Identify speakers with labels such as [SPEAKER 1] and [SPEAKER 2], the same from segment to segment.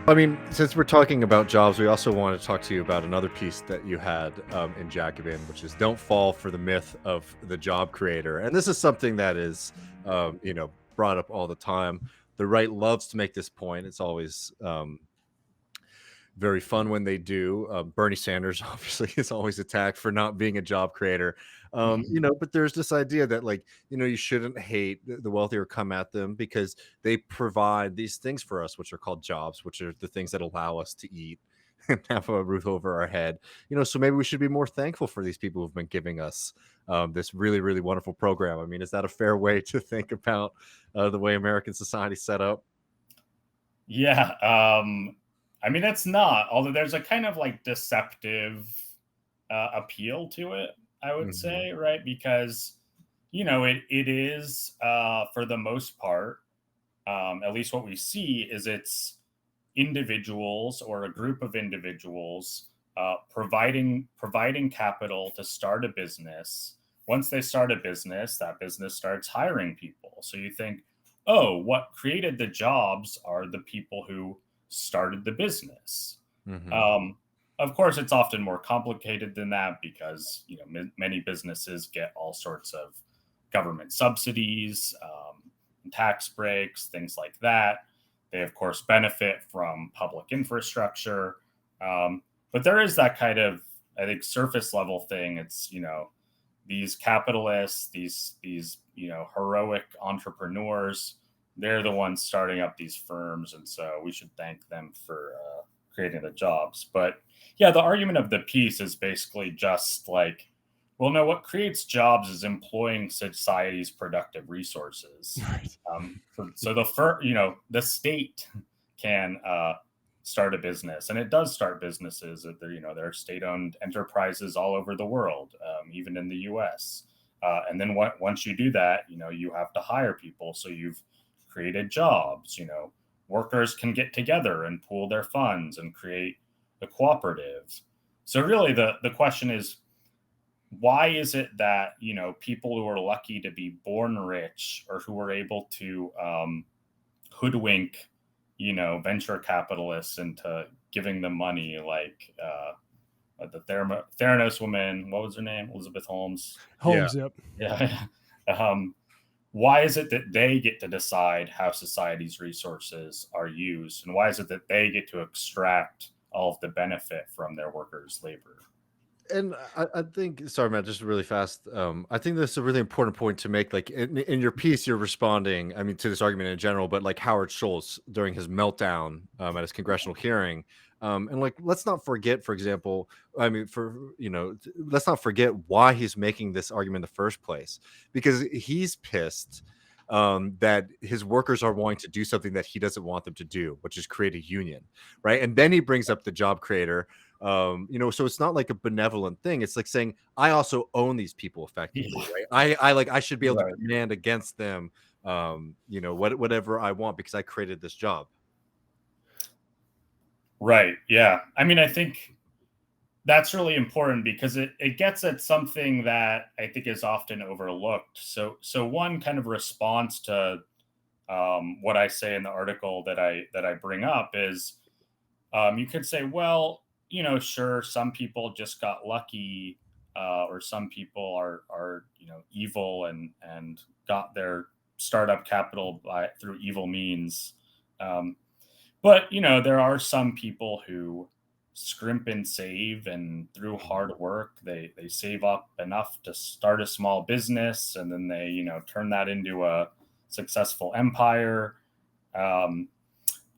[SPEAKER 1] I mean, since we're talking about jobs, we also want to talk to you about another piece that you had in Jacobin, which is don't fall for the myth of the job creator. And this is something that is, brought up all the time. The right loves to make this point. It's always very fun when they do. Bernie Sanders obviously is always attacked for not being a job creator. But there's this idea that you shouldn't hate the wealthy or come at them because they provide these things for us, which are called jobs, which are the things that allow us to eat and have a roof over our head. So maybe we should be more thankful for these people who've been giving us this really, really wonderful program. I mean, is that a fair way to think about the way American society set up?
[SPEAKER 2] Yeah, I mean, it's not, although there's a kind of like deceptive appeal to it, I would
[SPEAKER 1] Hmm.
[SPEAKER 2] say, right? Because, it is, for the most part, at least what we see is it's individuals or a group of individuals providing capital to start a business. Once they start a business, that business starts hiring people. So you think, oh, what created the jobs are the people who started the business.
[SPEAKER 1] Hmm.
[SPEAKER 2] Um, of course, it's often more complicated than that because many businesses get all sorts of government subsidies, tax breaks, things like that. They, of course, benefit from public infrastructure. But there is that kind of, I think, surface level thing. It's, these capitalists, these, heroic entrepreneurs, they're the ones starting up these firms. And so we should thank them for creating the jobs. But yeah, the argument of the piece is basically just like, well, no, what creates jobs is employing society's productive resources.
[SPEAKER 1] Right.
[SPEAKER 2] So the state can start a business, and it does start businesses. There are state-owned enterprises all over the world, even in the U.S. And then once you do that, you have to hire people. So you've created jobs. Workers can get together and pool their funds and create a cooperative. So really, the question is, why is it that people who are lucky to be born rich or who are able to hoodwink venture capitalists into giving them money, like the Theranos woman, what was her name, Elizabeth Holmes?
[SPEAKER 1] Yeah.
[SPEAKER 3] Holmes, yep.
[SPEAKER 2] Yeah. um, why is it that they get to decide how society's resources are used, and why is it that they get to extract all of the benefit from their workers' labor?
[SPEAKER 1] And I think, sorry, Matt, just really fast. I think that's a really important point to make. Like in your piece, you're responding, I mean, to this argument in general, but like Howard Schultz during his meltdown at his congressional hearing. And like, let's not forget, for example, I mean, let's not forget why he's making this argument in the first place, because he's pissed that his workers are wanting to do something that he doesn't want them to do, which is create a union, right? And then he brings up the job creator, so it's not like a benevolent thing. It's like saying I also own these people effectively,
[SPEAKER 2] Yeah,
[SPEAKER 1] right? I should be able to
[SPEAKER 2] right.
[SPEAKER 1] demand against them, whatever I want because I created this job.
[SPEAKER 2] Right. Yeah. I mean, I think that's really important because it gets at something that I think is often overlooked. So one kind of response to what I say in the article that I bring up is, you could say, well, sure, some people just got lucky, or some people are evil and got their startup capital through evil means. Um, but there are some people who scrimp and save, and through
[SPEAKER 1] Mhm.
[SPEAKER 2] hard work, they save up enough to start a small business, and then they turn that into a successful empire. Um,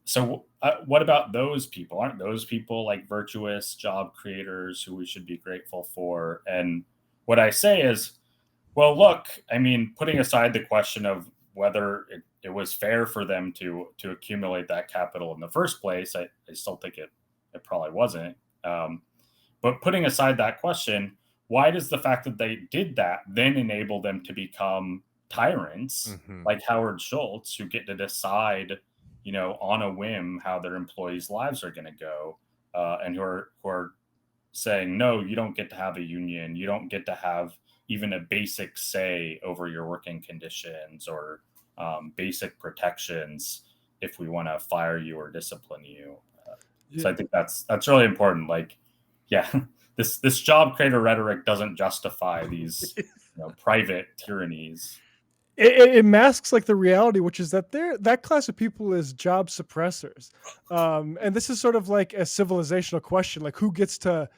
[SPEAKER 2] so what about those people? Aren't those people like virtuous job creators who we should be grateful for? And what I say is, well, look, I mean, putting aside the question of whether it was fair for them to accumulate that capital in the first place, I still think it probably wasn't. But putting aside that question, why does the fact that they did that then enable them to become tyrants
[SPEAKER 1] Mhm.
[SPEAKER 2] like Howard Schultz, who get to decide, on a whim how their employees' lives are going to go, and who are saying, no, you don't get to have a union. You don't get to have even a basic say over your working conditions or basic protections if we want to fire you or discipline you. So
[SPEAKER 3] Yeah.
[SPEAKER 2] I think that's really important. Like, yeah, this job creator rhetoric doesn't justify these private tyrannies.
[SPEAKER 3] It masks like the reality, which is that that class of people is job suppressors, and this is sort of like a civilizational question, like who gets to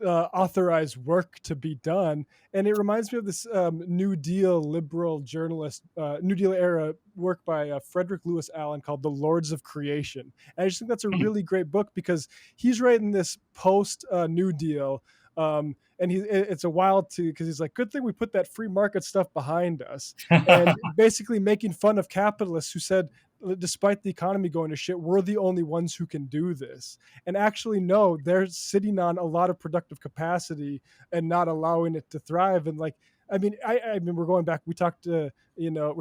[SPEAKER 3] authorize work to be done. And it reminds me of this New Deal liberal journalist, New Deal era work by Frederick Lewis Allen called The Lords of Creation. And I just think that's a really great book because he's writing this post New Deal. And it's a wild to because he's like, good thing we put that free market stuff behind us, and basically making fun of capitalists who said, despite the economy going to shit, we're the only ones who can do this. And actually, no, they're sitting on a lot of productive capacity and not allowing it to thrive. And like, I mean, we're going back. We talked, we're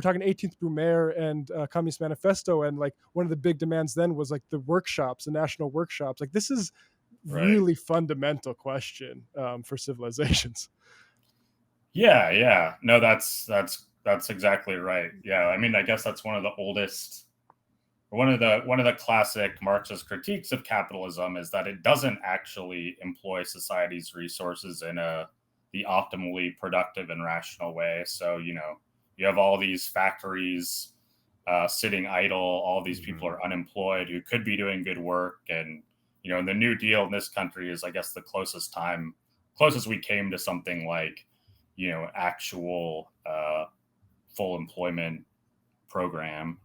[SPEAKER 3] talking 18th Brumaire and Communist Manifesto, and like one of the big demands then was like the workshops, the national workshops. Like this is
[SPEAKER 2] Right.
[SPEAKER 3] really fundamental question for civilizations.
[SPEAKER 2] Yeah. No, that's exactly right. Yeah, I mean, I guess that's one of the oldest, or one of the classic Marxist critiques of capitalism is that it doesn't actually employ society's resources in the optimally productive and rational way. So you have all these factories sitting idle, all these people are unemployed who could be doing good work, and the New Deal in this country is, I guess, the closest we came to something like actual full employment program.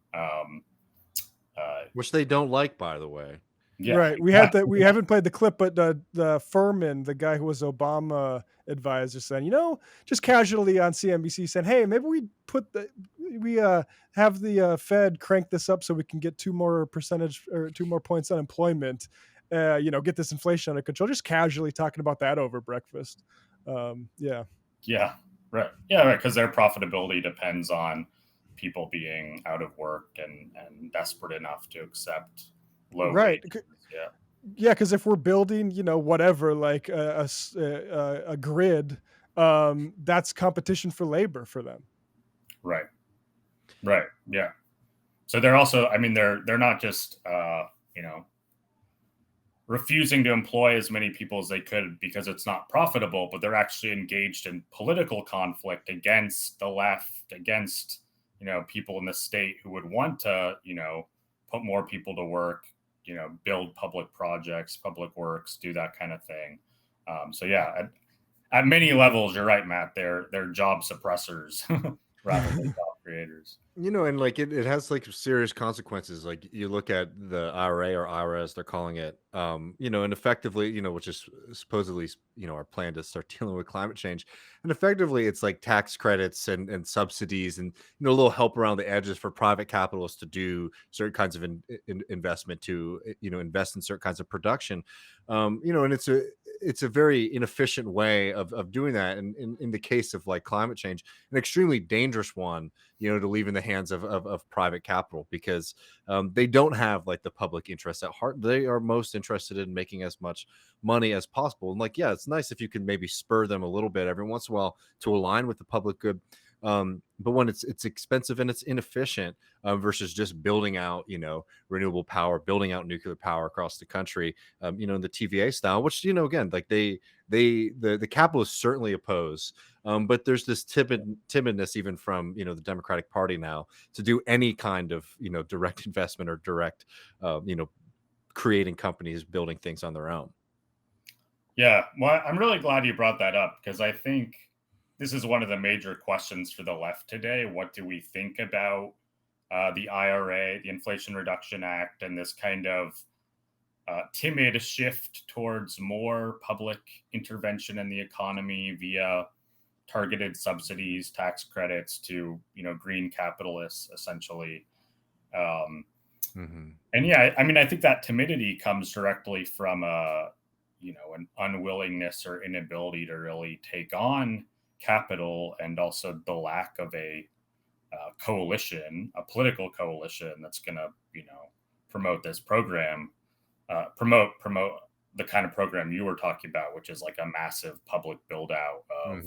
[SPEAKER 1] Which they don't like, by the way.
[SPEAKER 2] Yeah,
[SPEAKER 3] Right. We haven't played the clip, but the Furman, the guy who was Obama advisor, saying, just casually on CNBC saying, hey, maybe we have the Fed crank this up so we can get 2 more points unemployment, get this inflation under control. Just casually talking about that over breakfast. Yeah.
[SPEAKER 2] Yeah, right. Yeah, right. Because their profitability depends on people being out of work and desperate enough to accept low
[SPEAKER 3] Right.
[SPEAKER 2] wages. Yeah.
[SPEAKER 3] Yeah, because if we're building, whatever, like a grid, that's competition for labor for them.
[SPEAKER 2] Right. Right. Yeah. So they're also, I mean, they're not just refusing to employ as many people as they could because it's not profitable, but they're actually engaged in political conflict against the left, against people in the state who would want to put more people to work, build public projects, public works, do that kind of thing. So yeah, at many levels, you're right, Matt. They're job suppressors rather than job creators.
[SPEAKER 1] And like it has like serious consequences. Like you look at the IRA or IRA as they're calling it, and effectively, which is supposedly, our plan to start dealing with climate change. And effectively, it's like tax credits and subsidies and, a little help around the edges for private capitalists to do certain kinds of investment to, invest in certain kinds of production. And it's a very inefficient way of doing that. And in the case of like climate change, an extremely dangerous one, to leave in the hands of private capital, because they don't have like the public interest at heart. They are most interested in making as much money as possible. And like, yeah, it's nice if you can maybe spur them a little bit every once in a while to align with the public good. But when it's expensive and it's inefficient, versus just building out, renewable power, building out nuclear power across the country, in the TVA style, which, again, like the capitalists certainly oppose. But there's this timidness even from, the Democratic Party now to do any kind of, direct investment or direct, creating companies, building things on their own.
[SPEAKER 2] Yeah, well, I'm really glad you brought that up because I think this is one of the major questions for the left today. What do we think about the IRA, the Inflation Reduction Act, and this kind of timid shift towards more public intervention in the economy via targeted subsidies, tax credits to green capitalists, essentially. And yeah, I mean, I think that timidity comes directly from an unwillingness or inability to really take on capital, and also the lack of a coalition, a political coalition that's going to promote this program, promote the kind of program you were talking about, which is like a massive public build out of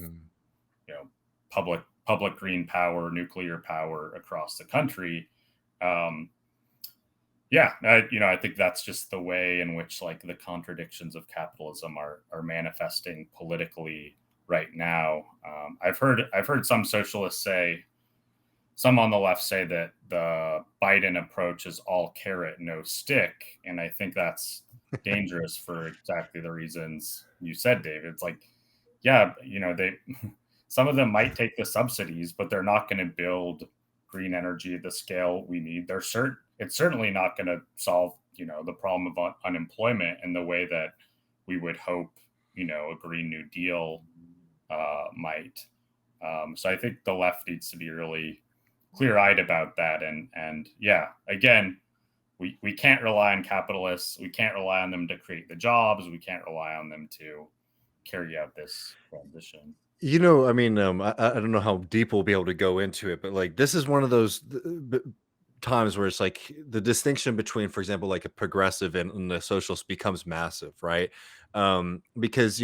[SPEAKER 2] public green power, nuclear power across the country. Yeah, I think that's just the way in which like the contradictions of capitalism are manifesting politically right now. I've heard some socialists say, some on the left say that the Biden approach is all carrot, no stick, and I think that's dangerous for exactly the reasons you said, David. It's like, yeah, they some of them might take the subsidies, but they're not going to build green energy at the scale we need. It's certainly not going to solve, the problem of unemployment in the way that we would hope, a Green New Deal might. So I think the left needs to be really clear-eyed about that. And yeah, again, we can't rely on capitalists. We can't rely on them to create the jobs. We can't rely on them to carry out this transition.
[SPEAKER 1] I mean, I don't know how deep we'll be able to go into it, but like this is one of those times where it's like the distinction between, for example, like a progressive and the socialist becomes massive, right? Because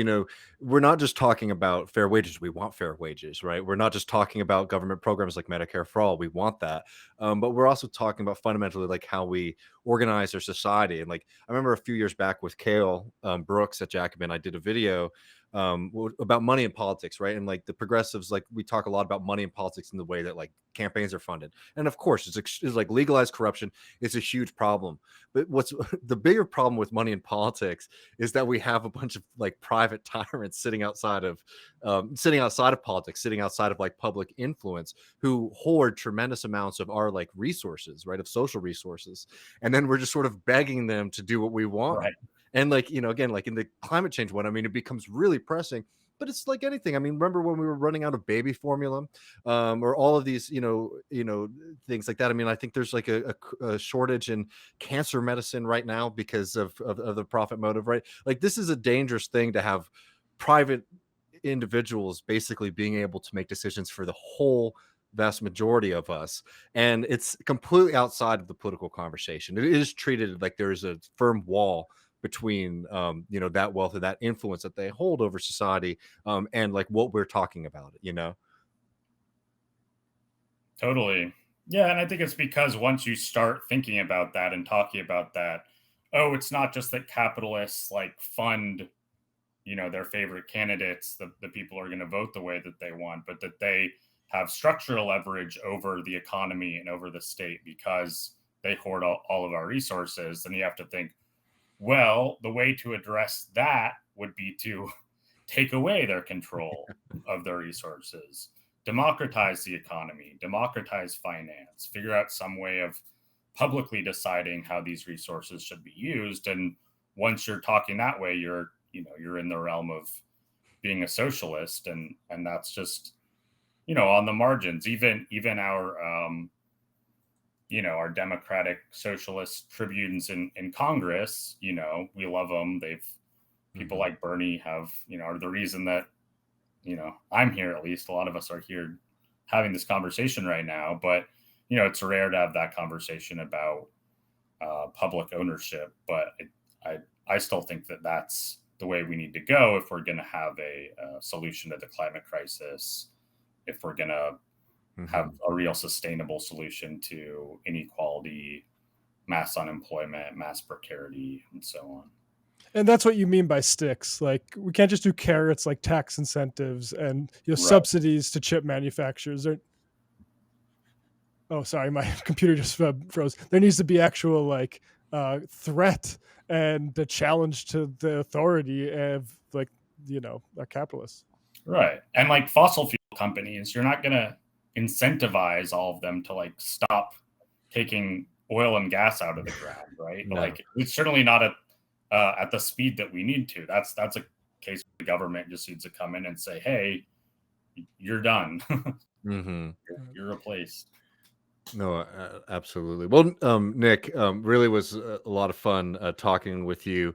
[SPEAKER 1] we're not just talking about fair wages. We want fair wages, right? We're not just talking about government programs like Medicare for all. We want that, but we're also talking about fundamentally like how we organize our society. And like I remember a few years back with Kale Brooks at Jacobin, I did a video about money and politics, right? And like the progressives, like we talk a lot about money and politics in the way that like campaigns are funded, and of course, it's like legalized corruption is a huge problem. But what's the bigger problem with money and politics is that we have a bunch of like private tyrants sitting outside of politics, sitting outside of like public influence, who hoard tremendous amounts of our like resources, right, of social resources, and then we're just sort of begging them to do what we want.
[SPEAKER 2] Right.
[SPEAKER 1] And like, again, like in the climate change one, I mean, it becomes really pressing, but it's like anything. I mean, remember when we were running out of baby formula, or all of these, things like that. I mean, I think there's like a shortage in cancer medicine right now because of the profit motive, right? Like this is a dangerous thing to have private individuals basically being able to make decisions for the whole vast majority of us, and it's completely outside of the political conversation. It is treated like there is a firm wall between that wealth and that influence that they hold over society, and like what we're talking about,
[SPEAKER 2] Totally. Yeah, and I think it's because once you start thinking about that and talking about that, oh, it's not just that capitalists like fund, their favorite candidates, the people are going to vote the way that they want, but that they have structural leverage over the economy and over the state because they hoard all of our resources. Then you have to think, well, the way to address that would be to take away their control of their resources, democratize the economy, democratize finance, figure out some way of publicly deciding how these resources should be used. And once you're talking that way, you're in the realm of being a socialist, and that's just on the margins. Even our democratic socialist tribunes in Congress, we love them. People like Bernie are the reason that, I'm here. At least a lot of us are here having this conversation right now, but, it's rare to have that conversation about public ownership. But I still think that that's the way we need to go if we're going to have a solution to the climate crisis, if we're going to have a real sustainable solution to inequality, mass unemployment, mass precarity, and so on.
[SPEAKER 3] And that's what you mean by sticks. Like we can't just do carrots like tax incentives and
[SPEAKER 2] Right.
[SPEAKER 3] subsidies to chip manufacturers. Oh, sorry, my computer just froze. There needs to be actual like threat and the challenge to the authority of like capitalists.
[SPEAKER 2] Right. And like fossil fuel companies, you're not going to incentivize all of them to like stop taking oil and gas out of the ground, right?
[SPEAKER 1] No.
[SPEAKER 2] Like it's certainly not at the speed that we need to. That's a case where the government just needs to come in and say, "Hey, you're done. You're replaced."
[SPEAKER 1] No, absolutely. Well, Nick, really was a lot of fun talking with you.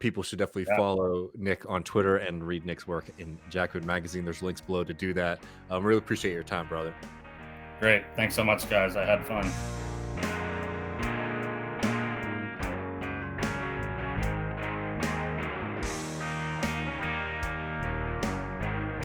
[SPEAKER 1] People should definitely follow Nick on Twitter and read Nick's work in Jacobin magazine. There's links below to do that. Really appreciate your time, brother.
[SPEAKER 2] Great. Thanks so much, guys. I had fun.